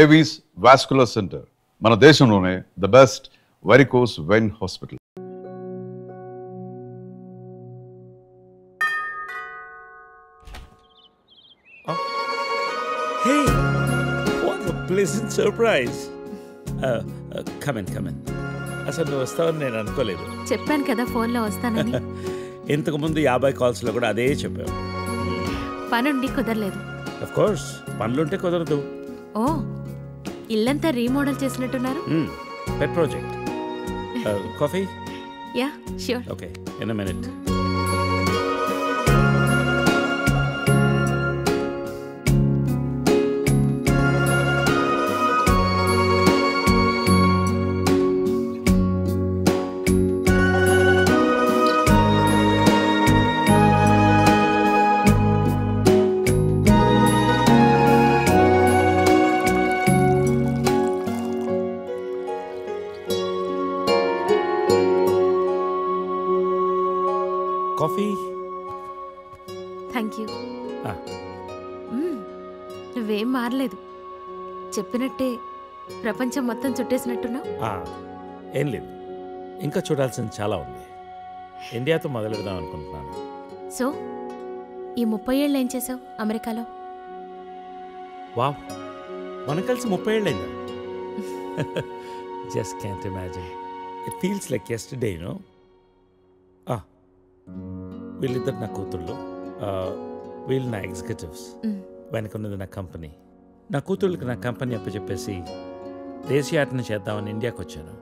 Avis vascular centre మన దేశంలోనే the best varicose vein hospital. Hey, what a pleasant surprise. Come in. అసలు నువ్వు వస్తావని నేను అనుకోలేదు. చెప్పాను కదా ఫోన్లో వస్తానని. ఇంతకుముందు 50 కాల్స్లో కూడా అదే చెప్పావు. పనుండి కుదరలేదు. ఆఫ్ కోర్స్ పనులుంటే కుదరదు. ఓ, ఇల్లంతా రీమోడల్ చేసినట్టున్నారు. పెట్ project. Coffee? Yeah sure. Okay, in a minute. Coffee? Thank you. నువ్వేం మారలేదు, చెప్పినట్టే ప్రపంచం మొత్తం చుట్టేసినట్టున్నావు. ఏం లేదు, ఇంకా చూడాల్సింది చాలా ఉంది. ఇండియాతో మొదలు పెడదాం అనుకుంటున్నాను. సో ఈ 30 ఏళ్ళు ఏం చేసావు అమెరికాలో? వావ్, మనం కలిసి 30 ఏళ్ళైందా? Just can't imagine. It feels like yesterday, you know. వీళ్ళిద్దరు నా కూతుళ్ళు, వీళ్ళు నా ఎగ్జిక్యూటివ్స్, వెనకున్నది నా కంపెనీ. నా కూతుళ్ళకి నా కంపెనీ అప్పచెప్పేసి దేశీయాటన చేద్దామని ఇండియాకి వచ్చాను.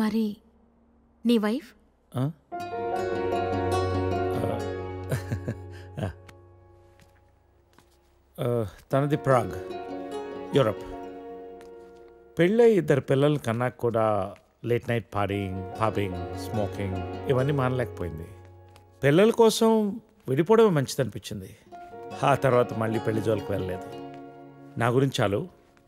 మరి నీ వైఫ్? తనది ప్రాగ్, యూరప్. పెళ్ళై 2 పిల్లలు కన్నా కూడా లేట్ నైట్ పాపింగ్, స్మోకింగ్ ఇవన్నీ మానలేకపోయింది. పిల్లల కోసం విడిపోవడం మంచిది అనిపించింది. ఆ తర్వాత మళ్ళీ పెళ్లి జోలికి వెళ్ళలేదు. నా గురించి చాలు,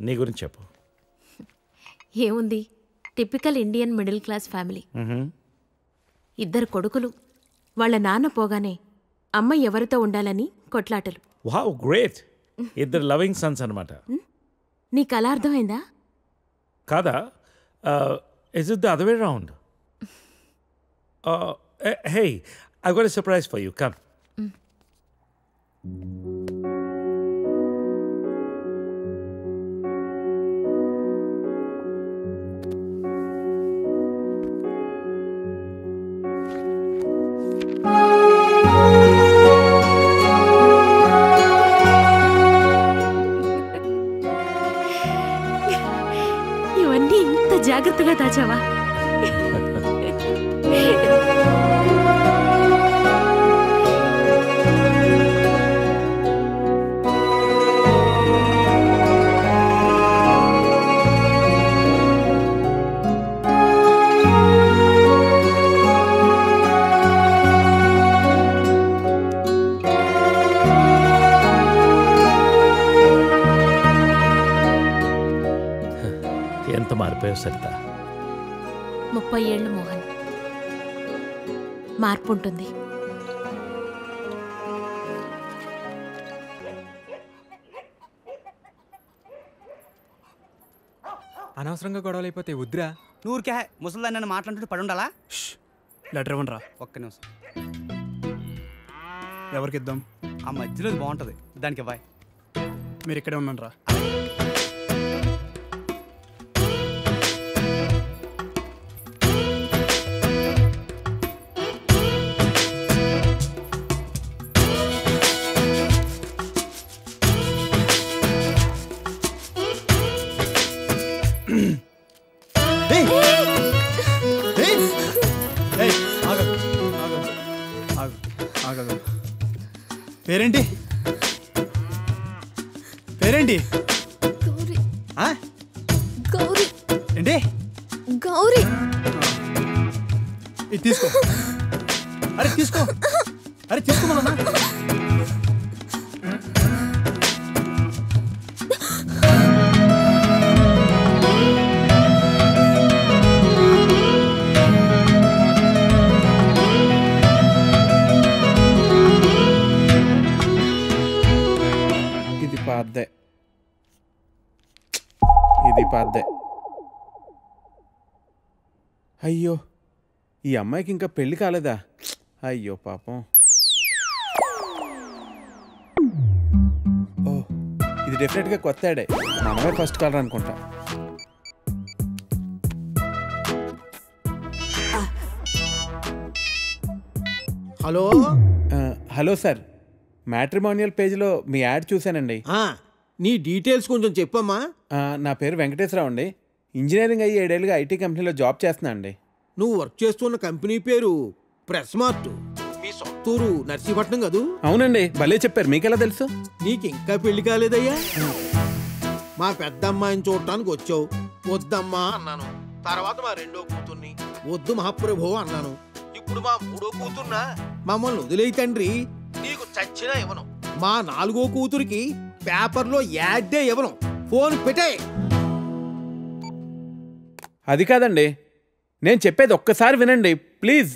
నీ గురించి చెప్పు. ఏముంది, typical Indian middle class family. 2 కొడుకులు. వాళ్ళ నాన్న పోగానే అమ్మ ఎవరితో ఉండాలని కొట్లాటలు. Wow, great. 2 లవింగ్ సన్స్ అనమాట. నీకు అలా అర్థమైందా? కాదా? Is it the other way round? Hey, I got a surprise for you. Come. ఇవన్నీ ఇంత జాగ్రత్తగా దాచావా? ఎంత మారిపోయావు సరిత. 30 ఏళ్ళు మోహన్. మార్పు ఉంటుంది. అనవసరంగా గొడవలు అయిపోతే వద్దురా. నూరికే ముసలిదాన్ని నన్ను మాట్లాడుతూ పడి ఉండాలా? లెటర్ ఇవ్వండిరా. ఒక్క నిమిషం. ఎవరికి ఇద్దాం? ఆ మధ్యలో బాగుంటుంది, దానికి ఇవ్వాలి. మీరు ఇక్కడే ఉండండి రా. పేరేంటి? పేరేంటి? గౌరీ. ఏంటి? గౌరీ. ఇది తీసుకో. అరే తీసుకో. అరే తీసుకోమన్నా. పద్దే, ఇది పద్దే. అయ్యో, ఈ అమ్మాయికి ఇంకా పెళ్లి కాలేదా? అయ్యో పాపం. ఓ, ఇది డెఫినెట్గా కొత్త యాడే. మనమే ఫస్ట్ కాలర్ అనుకుంటా. హలో హలో సార్, మ్యాట్రిమోనియల్ పేజ్లో మీ యాడ్ చూశానండి. నీ డీటెయిల్స్ కొంచెం చెప్పమ్మా. నా పేరు వెంకటేశ్వరరావు అండి. ఇంజనీరింగ్ అయ్యి 7 ఏళ్ళుగా ఐటీ కంపెనీలో జాబ్ చేస్తున్నా అండి. నువ్వు వర్క్ చేస్తున్న కంపెనీ పేరు ప్రెస్ మార్ట్. మీ సొంతూరు నర్సీపట్నం కదూ? అవునండి, భలే చెప్పారు. మీకెలా తెలుసు? నీకు ఇంకా పెళ్లి కాలేదయ్యా? మా పెద్దమ్మాయిని చూడటానికి వచ్చావు, వద్దమ్మా అన్నాను. తర్వాత మా రెండో కూతుర్ని వద్దు మహాప్రభు అన్నాను. ఇప్పుడు మా మూడో కూతుర్నా మమ్మల్ని వదిలేయి తండ్రి, నీకు చచ్చినా ఇవ్వను. మా 4గో కూతురికి పేపర్లో యాడ్డే ఇవ్వను. ఫోన్ పెట్టే. అది కాదండి, నేను చెప్పేది ఒక్కసారి వినండి ప్లీజ్.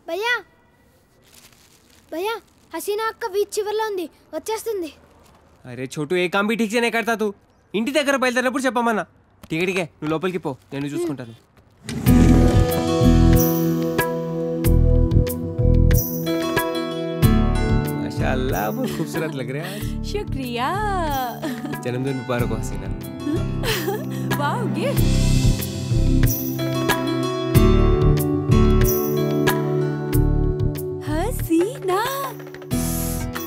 భయ్యా భయ్యా, హసీనా అక్క బీచ్ చివర్లో ఉంది, వచ్చేస్తుంది. అరే చోటు, ఏ काम भी ठीक से नहीं करता तू. ఇంటి దగ్గర బయలుదేరినప్పుడు చెప్పమన్నా. టికెట్కే నువ్వు లోపలికి పో, నేను చూసుకుంటాను. माशाअल्लाह, बहुत खूबसूरत लग रहा है. शुक्रिया. जन्मदिन मुबारक हो हसीना. Wow, gift. हसीना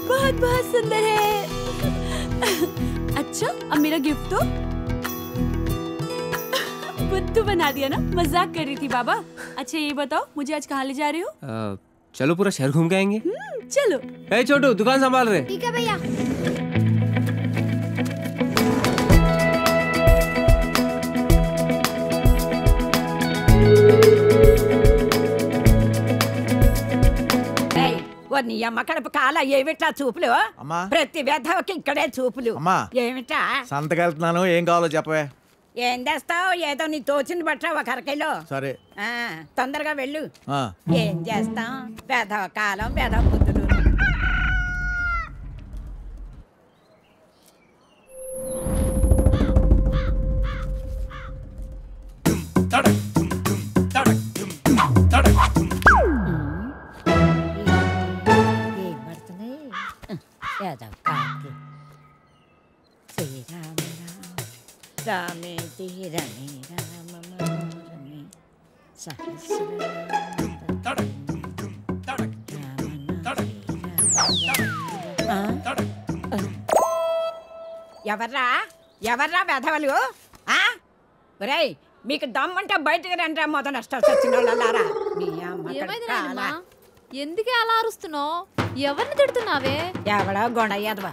बहुत बहुत सुंदर है. अच्छा, अब मेरा गिफ्ट तो बुद्धू बना दिया ना. मजाक कर रही थी बाबा. अच्छा ये बताओ, मुझे आज कहाँ ले जा रहे हो? चलो पूरा शहर घूम के आएंगे. चलो. ए छोटू, दुकान संभाल रहे. ठीक है भैया. నీ అమ్మ కడుపు కాల ఏమిటా చూపులు? ప్రతి వేధవకి ఇక్కడే చూపులు. ఏమిటా సంతకెళ్తున్నాను, ఏం కావాలో చెప్పవే. ఏం చేస్తావు? ఏదో నీ తోచింది బట్ట ఒక అరకిలో. సరే తొందరగా వెళ్ళు. ఏం చేస్తాం? వేధవ కాలం, వేధవ బుద్ధులు. రామేతి రమే రామ రమే ఎవర్రా ఎవర్రా వెధవలు? ఒరేయ్, మీకు దమ్మంటే బయటకు రండి. మొదలు నష్టాలు వచ్చిన వాళ్ళారా. ఎందుకే అలా అరుస్తున్నావు? ఎవరిని తిడుతున్నావే? ఎవడో గొడయ్యదవా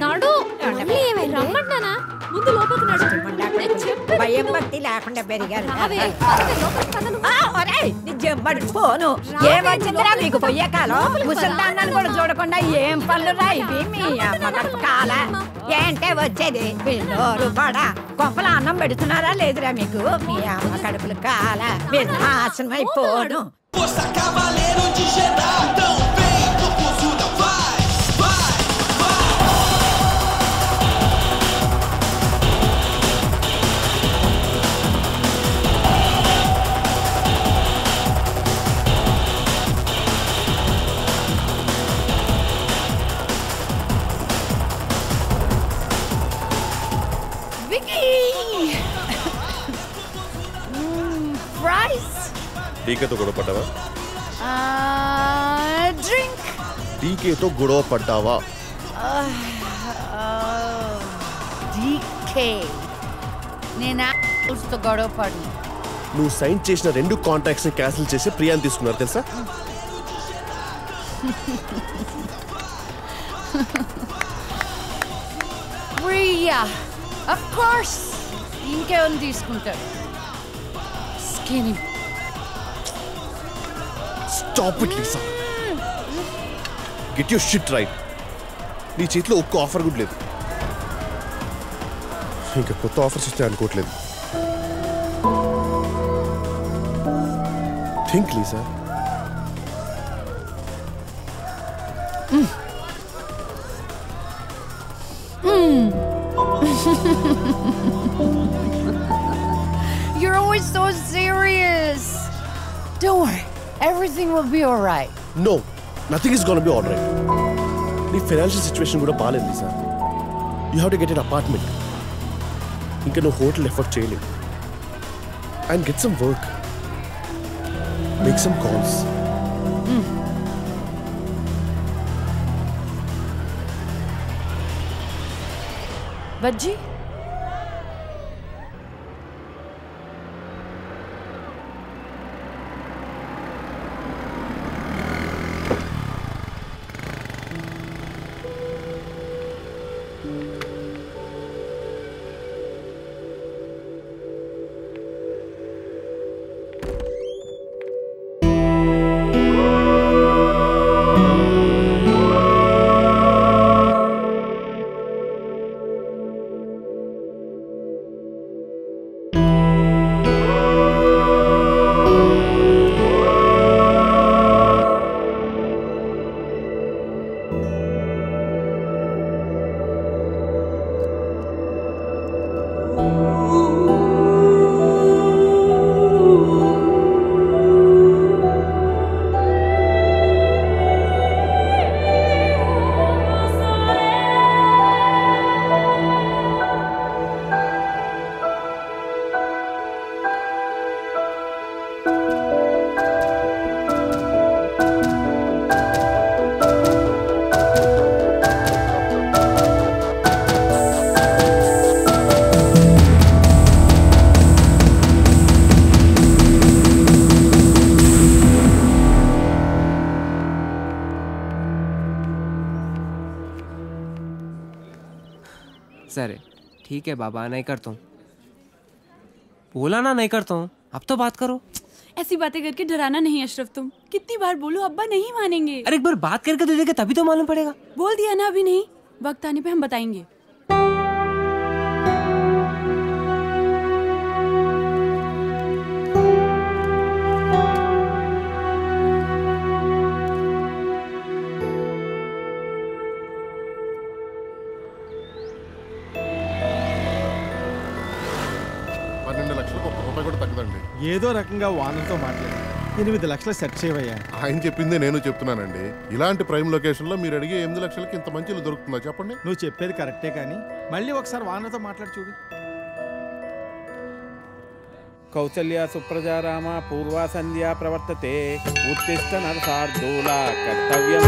నాడు రమ్మంటానా? ముందు లోపలికి నడు. భయం భక్తి లేకుండా పెరిగారు. పోను ఏమొచ్చిందిరా మీకు పోయే కాలం? ముసల్దాన్ని కూడా చూడకుండా ఏం పనులు రా ఇవి? మీ అమ్మ కడుపు కాల ఏంటే వచ్చేది? పిల్లోరు కూడా కొంపల అన్నం పెడుతున్నారా లేదురా మీకు? మీ అమ్మ కడుపులు కాల మీరు నాశనం అయిపోను. Força Cavaleiro de Jedi, então vem, Tokuzuda, vai, vai, vai. Vicky! Fries! డీకేతో గొడవ పడ్డావా? డ్రింక్. డీకేతో గొడవ పడ్డావా? డీకే నేను గొడవ పడి. నువ్వు సైన్ చేసిన 2 కాంట్రాక్ట్స్ ని క్యాన్సిల్ చేసి ప్రియాని తీసుకున్నారు తెలుసా? ప్రియా ఆఫ్ కోర్స్ ఇంకేమని తీసుకుంటాడు. Skinny stop it Lisa. Get your shit right. నీ చేతిలో ఒక్క ఆఫర్ కూడా లేదు. ఇంకా కొత్త ఆఫర్స్ వస్తాయి అనుకోవట్లేదు. Think Lisa. You're always so serious. Don't worry. Everything will be all right. No, nothing is gonna be all right. నీ ఫైనాన్షియల్ సిచ్యువేషన్ కూడా బాగాలేదు Lisa. You have to get an apartment. ఇంకా నువ్వు హోటల్ ఎఫర్ట్ చేయలేవు. And get some work. Make some calls. Bajji? Sir ठीक है बाबा, नहीं करता हूँ. बोला ना नहीं करता हूँ. अब तो बात करो. ऐसी बातें करके डराना नहीं अशरफ. तुम कितनी बार बोलो, अब्बा नहीं मानेंगे. अरे एक बार बात करके तो देखे तभी तो मालूम पड़ेगा. बोल दिया ना, अभी नहीं, वक्त आने पे हम बताएंगे. ఏదో రకంగా వానర్తో మాట్లాడి 8 లక్షలు సెట్ చేయవయ్యా. ఆయన చెప్పిందే నేను చెప్తున్నానండి. ఇలాంటి ప్రైమ్ లొకేషన్ లో మీరు అడిగే 8 లక్షలకి ఇంత మంచి ఇల్లు దొరుకుతుందా చెప్పండి. నువ్వు చెప్పేది కరెక్టే, కానీ మళ్ళీ ఒకసారి వానర్తో మాట్లాడి చూడు. కౌసల్య సుప్రజా రామ పూర్వా సంధ్యా ప్రవర్తతే ఉత్తిష్ట నరసార్దూల కర్తవ్యం.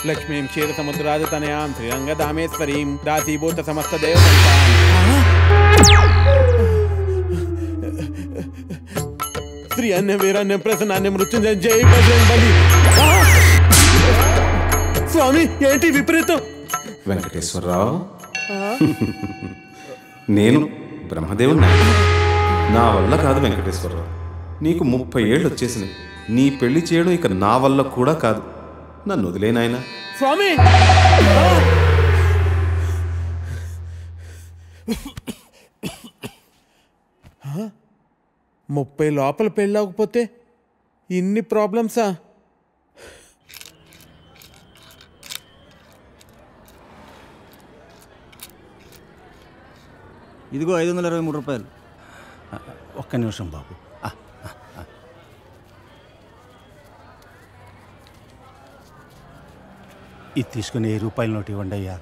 లక్ష్మీం క్షీర సముద్రాజతనయాం శ్రీరంగదామేశ్వరీం దాసీభూత సమస్త దేవతంతాం. శ్రీ అన్య వీరాన్య ప్రసన్నాన్య మృత్యుంజయ జై బజరంగ బలి. స్వామి ఏంటి విపరీతం? వెంకటేశ్వరరావు, నేను బ్రహ్మదేవుని. నా వల్ల కాదు వెంకటేశ్వరరావు. నీకు 30 ఏళ్ళు వచ్చేసినాయి. నీ పెళ్లి చేయడం ఇక నా వల్ల కూడా కాదు. నన్ను వదిలేనాయన. స్వామి 30 లోపల పెళ్ళవకపోతే ఇన్ని ప్రాబ్లమ్సా? ఇదిగో 523 రూపాయలు. ఒక్క నిమిషం బాబు. ఇది తీసుకుని 1000 రూపాయల నోటు ఇవ్వండి అయ్యా.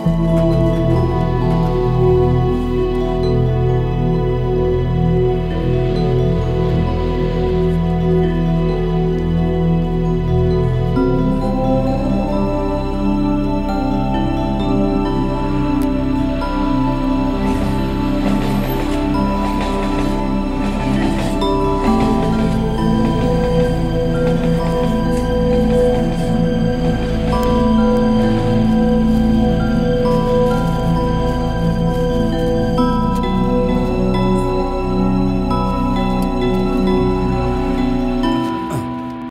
Thank you.